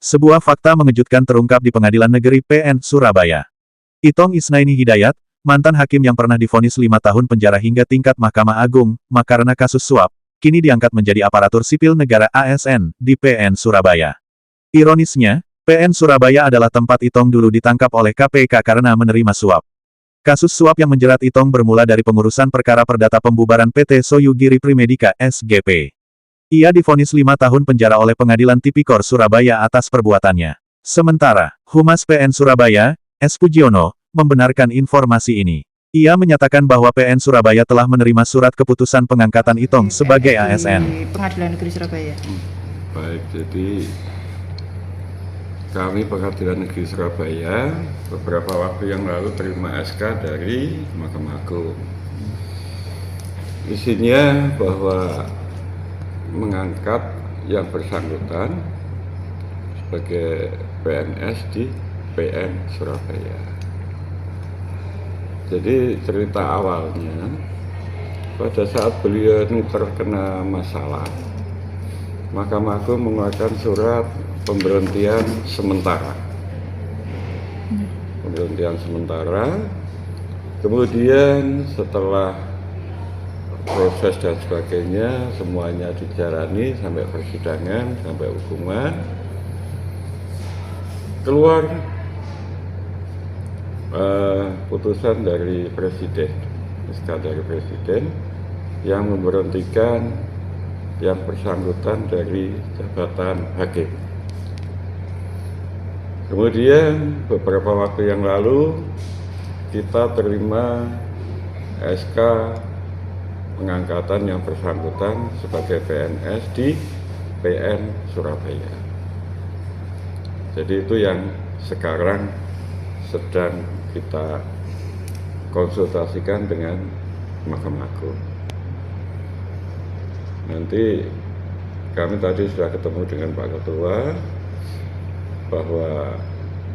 Sebuah fakta mengejutkan terungkap di Pengadilan Negeri PN Surabaya. Itong Isnaini Hidayat, mantan hakim yang pernah divonis 5 tahun penjara hingga tingkat Mahkamah Agung, karena kasus suap, kini diangkat menjadi aparatur sipil negara ASN di PN Surabaya. Ironisnya, PN Surabaya adalah tempat Itong dulu ditangkap oleh KPK karena menerima suap. Kasus suap yang menjerat Itong bermula dari pengurusan perkara perdata pembubaran PT Soyu Giri Primedika SGP. Ia divonis 5 tahun penjara oleh Pengadilan Tipikor Surabaya atas perbuatannya. Sementara, Humas PN Surabaya, S. Pujiono, membenarkan informasi ini. Ia menyatakan bahwa PN Surabaya telah menerima surat keputusan pengangkatan Itong sebagai ASN. Di Pengadilan Negeri Surabaya. Baik, jadi kami Pengadilan Negeri Surabaya beberapa waktu yang lalu terima SK dari Mahkamah Agung. Isinya bahwa mengangkat yang bersangkutan sebagai PNS di PN Surabaya. Jadi cerita awalnya, pada saat beliau ini terkena masalah, Mahkamah Agung mengeluarkan surat pemberhentian sementara. Pemberhentian sementara, kemudian setelah proses dan sebagainya, semuanya dijalani sampai persidangan, sampai hukuman, keluar putusan dari Presiden, SK dari Presiden yang memberhentikan yang bersangkutan dari jabatan hakim. Kemudian beberapa waktu yang lalu kita terima SK pengangkatan yang bersangkutan sebagai PNS di PN Surabaya. Jadi itu yang sekarang sedang kita konsultasikan dengan Mahkamah Agung. Nanti kami tadi sudah ketemu dengan Pak Ketua, bahwa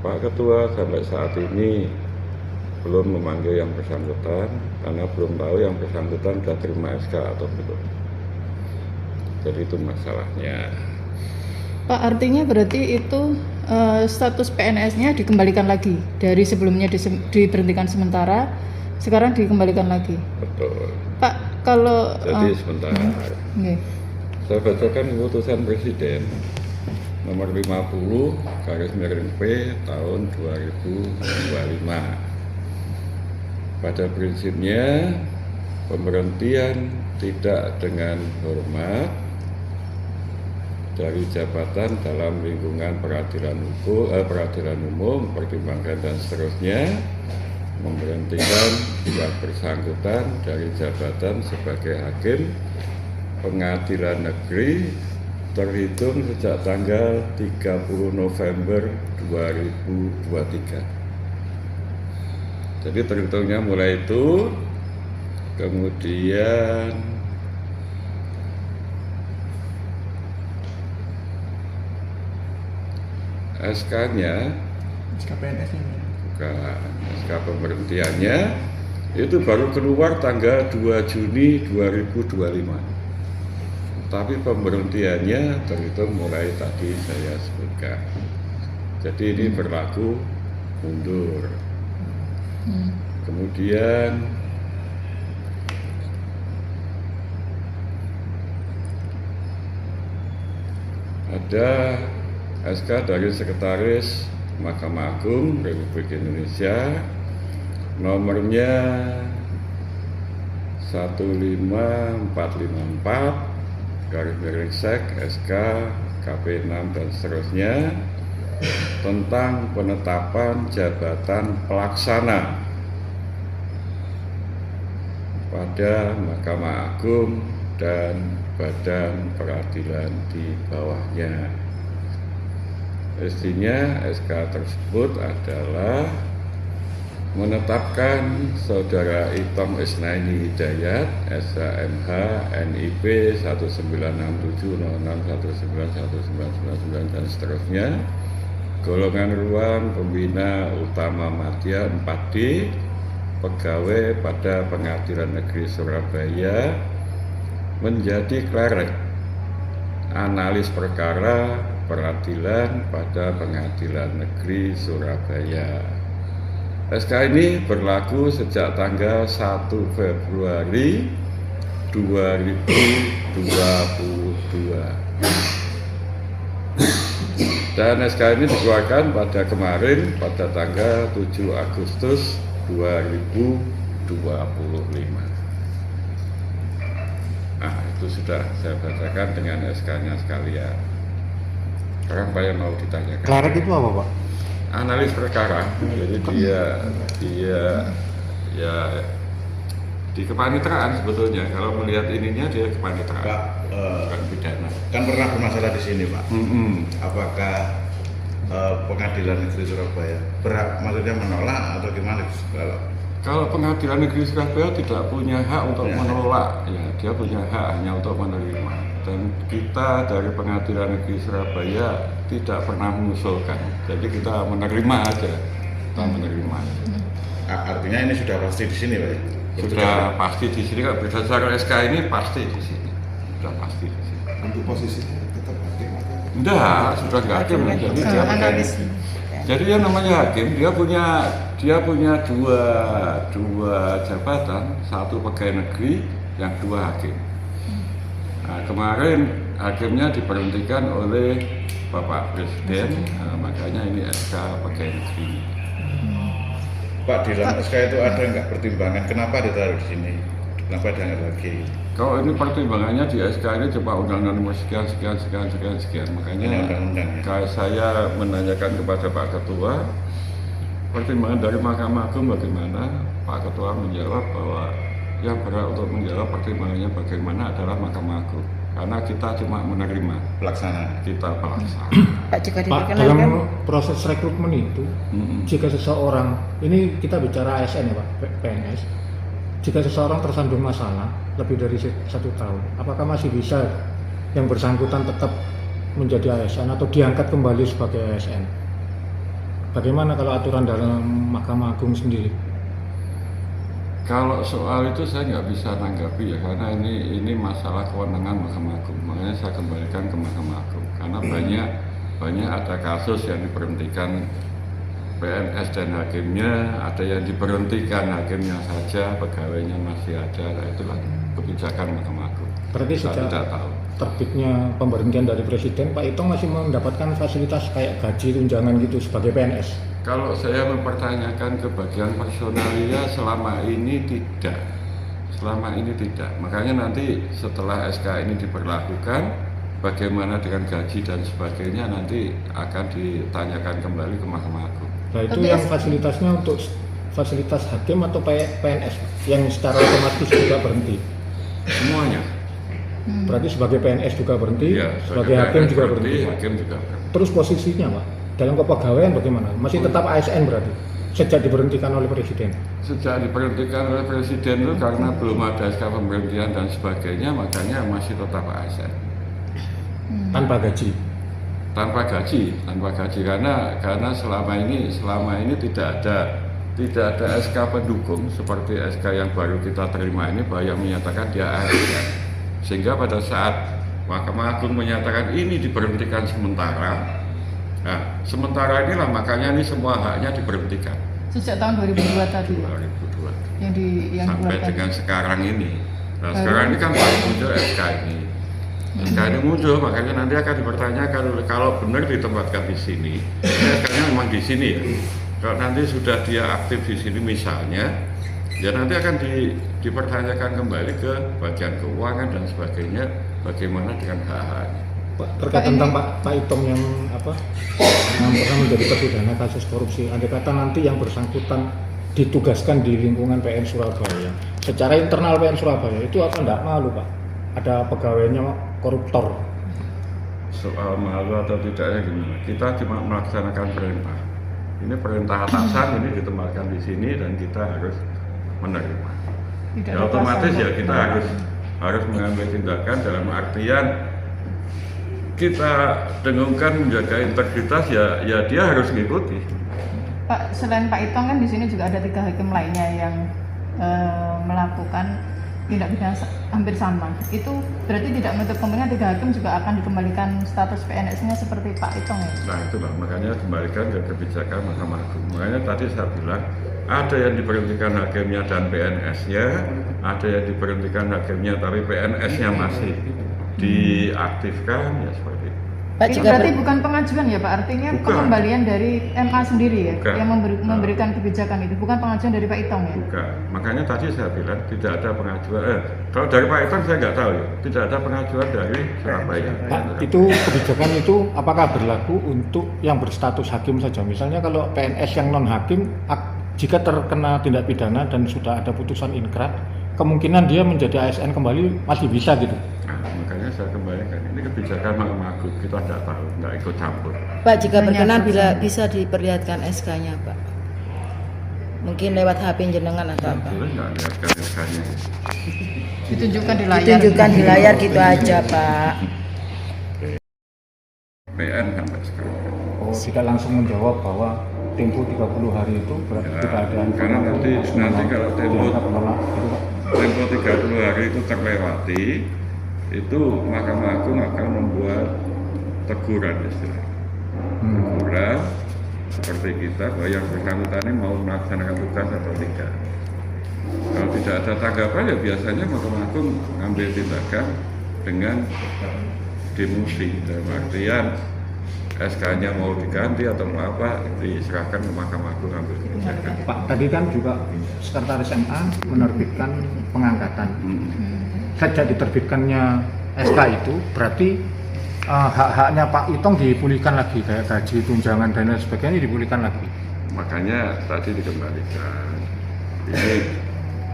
Pak Ketua sampai saat ini belum memanggil yang bersangkutan karena belum tahu yang bersangkutan sudah terima SK atau belum. Jadi itu masalahnya. Pak, artinya berarti itu status PNS-nya dikembalikan lagi dari sebelumnya diberhentikan sementara, sekarang dikembalikan lagi. Betul. Pak, kalau jadi sementara. Okay. Saya bacakan keputusan Presiden nomor 50 garis miring P tahun 2025. Pada prinsipnya, pemberhentian tidak dengan hormat dari jabatan dalam lingkungan peradilan umum, pertimbangan dan seterusnya, memberhentikan yang bersangkutan dari jabatan sebagai hakim pengadilan negeri terhitung sejak tanggal 30 November 2023. Jadi terhitungnya mulai itu, kemudian SK-nya, bukan, SK pemberhentiannya itu baru keluar tanggal 2 Juni 2025. Tapi pemberhentiannya terhitung mulai tadi saya sebutkan. Jadi ini berlaku mundur. Kemudian ada SK dari Sekretaris Mahkamah Agung Republik Indonesia, nomornya 15454 garis miring Sek SK KP 6 dan seterusnya, tentang penetapan jabatan pelaksana pada Mahkamah Agung dan badan peradilan di bawahnya. Isinya SK tersebut adalah menetapkan Saudara Itong Isnaini Hidayat, SHMH, NIP 196706191999 dan seterusnya, golongan ruang pembina utama Madya 4D, pegawai pada Pengadilan Negeri Surabaya, menjadi klerek analis perkara peradilan pada Pengadilan Negeri Surabaya. SK ini berlaku sejak tanggal 1 Februari 2022. Dan SK ini dikeluarkan pada kemarin pada tanggal 7 Agustus 2025. Nah, itu sudah saya bacakan dengan SK-nya sekalian. Sekarang apa yang mau ditanyakan? Kleret itu apa, Pak? Analis perkara, jadi dia ya di kepanitraan sebetulnya. Kalau melihat ininya dia kepanitraan, Pak, bukan pidana. kan pernah bermasalah di sini, Pak. Apakah Pengadilan Negeri Surabaya maksudnya menolak atau gimana? Kalau Pengadilan Negeri Surabaya tidak punya hak untuk menolak, ya dia punya hak hanya untuk menerima. Dan kita dari Pengadilan Negeri Surabaya tidak pernah mengusulkan, jadi kita menerima aja, kita menerima. Artinya ini sudah pasti di sini, Pak? Sudah pasti di sini, kalau berdasarkan SK ini pasti di sini, sudah pasti di sini. Untuk posisinya tetap hakim? Enggak, sudah nggak hakim, jadi dia analis. jadi yang namanya hakim dia punya dua jabatan, satu pegawai negeri, yang dua hakim. Nah, kemarin hakimnya diberhentikan oleh Bapak Presiden, makanya ini SK pegawai negeri. Pak, di dalam SK itu ada nggak pertimbangan kenapa ditaruh di sini? Kenapa diangkat lagi? Kalau ini pertimbangannya di SK ini cuma undang-undang nomor sekian, makanya Ini undang-undang, ya? kalau saya menanyakan kepada Pak Ketua, pertimbangan dari Mahkamah Agung bagaimana, Pak Ketua menjawab bahwa yang berhak untuk menjawab pertimbangannya bagaimana adalah Mahkamah Agung, karena kita cuma menerima, Pelaksana. kita pelaksana. Pak, jika Pak, diperkenankan, dalam proses rekrutmen itu, jika seseorang, ini kita bicara ASN ya Pak, PNS, jika seseorang tersandung masalah lebih dari 1 tahun, apakah masih bisa yang bersangkutan tetap menjadi ASN atau diangkat kembali sebagai ASN? Bagaimana kalau aturan dalam Mahkamah Agung sendiri? Kalau soal itu saya nggak bisa nanggapi ya, karena ini masalah kewenangan Mahkamah Agung, makanya saya kembalikan ke Mahkamah Agung, karena banyak ada kasus yang diberhentikan PNS dan hakimnya, ada yang diberhentikan hakimnya saja, pegawainya masih ada. Nah, itulah kebijakan Mahkamah Agung. Berarti Saya sejak tidak tahu. terbitnya pemberhentian dari Presiden, Pak Itong masih mendapatkan fasilitas kayak gaji, tunjangan gitu sebagai PNS? Kalau saya mempertanyakan ke bagian personalia, selama ini tidak. Makanya nanti setelah SK ini diberlakukan, bagaimana dengan gaji dan sebagainya nanti akan ditanyakan kembali ke Mahkamah Agung. Nah itu yang fasilitasnya untuk fasilitas hakim atau PNS yang secara otomatis juga berhenti? Semuanya. Berarti sebagai PNS juga berhenti, Ya, sebagai hakim juga berhenti. Hakim juga berhenti. Terus posisinya Pak, dalam kepegawaian bagaimana? Masih tetap ASN berarti? Sejak diberhentikan oleh Presiden? Sejak diberhentikan oleh Presiden itu karena belum ada SK pemberhentian dan sebagainya, makanya masih tetap ASN. Tanpa gaji? Tanpa gaji karena selama ini tidak ada SK pendukung seperti SK yang baru kita terima ini, bahwa yang menyatakan dia ASN, sehingga pada saat Mahkamah Agung menyatakan ini diberhentikan sementara, nah sementara inilah makanya ini semua haknya diberhentikan sejak tahun 2002 tadi 2002 yang sampai dikeluarkan. dengan sekarang ini. Nah sekarang ini kan baru muncul SK ini. SK ini muncul, makanya nanti akan dipertanyakan kalau benar ditempatkan di sini, SK-nya memang di sini ya. Kalau nanti sudah dia aktif di sini misalnya, ya nanti akan dipertanyakan kembali ke bagian keuangan dan sebagainya, bagaimana dengan hak-haknya. Pak, terkait tentang Pak Itong yang pernah menjadi terpidana kasus korupsi, andai kata nanti yang bersangkutan ditugaskan di lingkungan PN Surabaya, secara internal PN Surabaya itu apa enggak malu Pak? Ada pegawainya koruptor. Soal malu atau tidaknya gimana? Kita cuma melaksanakan perintah. Ini perintah atasan, ini ditempatkan di sini dan kita harus menerima. Tidak Ya ada otomatis pasal. ya kita harus mengambil tindakan dalam artian kita dengungkan menjaga integritas, ya dia harus mengikuti. Pak, selain Pak Itong kan di sini juga ada 3 hakim lainnya yang melakukan tindak pidana hampir sama. Itu berarti tidak menutup kemungkinan 3 hakim juga akan dikembalikan status PNS-nya seperti Pak Itong ya? Nah itulah, makanya kembalikan ke kebijakan Mahkamah Agung. Makanya tadi saya bilang, ada yang diberhentikan hakimnya dan PNS-nya, ada yang diberhentikan hakimnya tapi PNS-nya masih diaktifkan, ya seperti itu. Pak, Itu jika berarti bukan pengajuan ya Pak, artinya Bukan. pengembalian dari MA sendiri ya, Bukan. yang memberikan kebijakan itu, bukan pengajuan dari Pak Itong ya? Bukan. Makanya tadi saya bilang tidak ada pengajuan. Kalau dari Pak Itong saya nggak tahu ya, tidak ada pengajuan dari Surabaya. Pak, itu kebijakan itu apakah berlaku untuk yang berstatus hakim saja? Misalnya kalau PNS yang non hakim, jika terkena tindak pidana dan sudah ada putusan inkrah, kemungkinan dia menjadi ASN kembali masih bisa gitu. Nah, makanya saya kembalikan ini kebijakan Mahkamah Agung, kita nggak tahu, nggak ikut campur. Pak, jika Hanya berkenan bila putusan. bisa diperlihatkan SK-nya, Pak. Mungkin lewat HP jenengan atau apa? Boleh nggak lihat kan Ditunjukkan di layar. Ditunjukkan di layar gitu aja, Pak. PN sampai sekarang. Oh, tidak langsung menjawab bahwa tempo 30 hari itu berarti Ya, tidak ada karena nanti kalau tempo dianggap menolak gitu, Pak. tempo 30 hari itu terlewati, itu Mahkamah Agung akan membuat teguran istilahnya. Teguran seperti kita bahwa yang bersangkutan ini mau melaksanakan tugas atau tidak. Kalau tidak ada tanggapan ya biasanya Mahkamah Agung mengambil tindakan dengan demosi, dalam artian SK-nya mau diganti atau mau apa diserahkan ke Mahkamah Agung ambil kebijakan. Pak, tadi kan juga Sekretaris MA menerbitkan pengangkatan. Sejak diterbitkannya SK itu berarti hak-haknya Pak Itong dipulihkan lagi, kayak gaji, tunjangan dan lain sebagainya dipulihkan lagi. Makanya tadi dikembalikan. Ini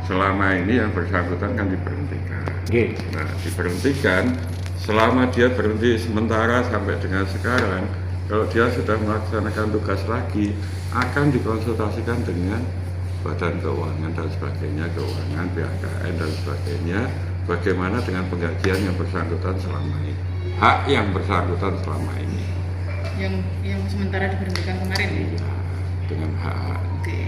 selama ini yang bersangkutan kan diberhentikan. Oke. Nah, diberhentikan selama dia berhenti sementara sampai dengan sekarang, kalau dia sudah melaksanakan tugas lagi, akan dikonsultasikan dengan Badan Keuangan dan sebagainya, keuangan, BHKN dan sebagainya, bagaimana dengan penggajian yang bersangkutan selama ini, hak yang bersangkutan selama ini, Yang sementara diberhentikan kemarin ya? dengan hak. Oke.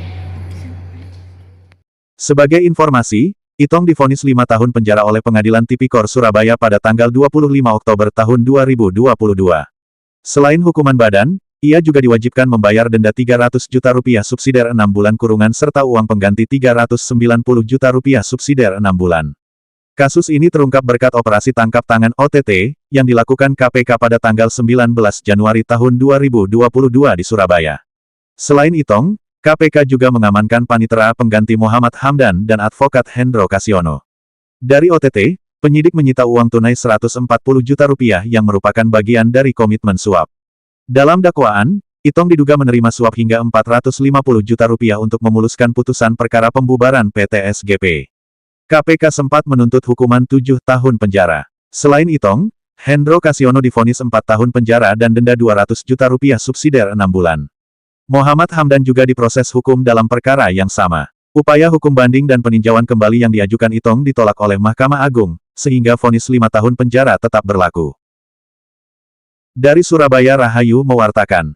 Sebagai informasi, Itong divonis 5 tahun penjara oleh Pengadilan Tipikor Surabaya pada tanggal 25 Oktober tahun 2022. Selain hukuman badan, ia juga diwajibkan membayar denda 300 juta rupiah subsidiar 6 bulan kurungan serta uang pengganti 390 juta rupiah subsidiar 6 bulan. Kasus ini terungkap berkat operasi tangkap tangan OTT, yang dilakukan KPK pada tanggal 19 Januari tahun 2022 di Surabaya. Selain Itong, KPK juga mengamankan panitera pengganti Muhammad Hamdan dan advokat Hendro Kasiono. Dari OTT, penyidik menyita uang tunai 140 juta rupiah yang merupakan bagian dari komitmen suap. Dalam dakwaan, Itong diduga menerima suap hingga 450 juta rupiah untuk memuluskan putusan perkara pembubaran PT SGP. KPK sempat menuntut hukuman 7 tahun penjara. Selain Itong, Hendro Kasiono divonis 4 tahun penjara dan denda 200 juta rupiah subsidiar 6 bulan. Muhammad Hamdan juga diproses hukum dalam perkara yang sama. Upaya hukum banding dan peninjauan kembali yang diajukan Itong ditolak oleh Mahkamah Agung, sehingga vonis 5 tahun penjara tetap berlaku. Dari Surabaya, Rahayu mewartakan.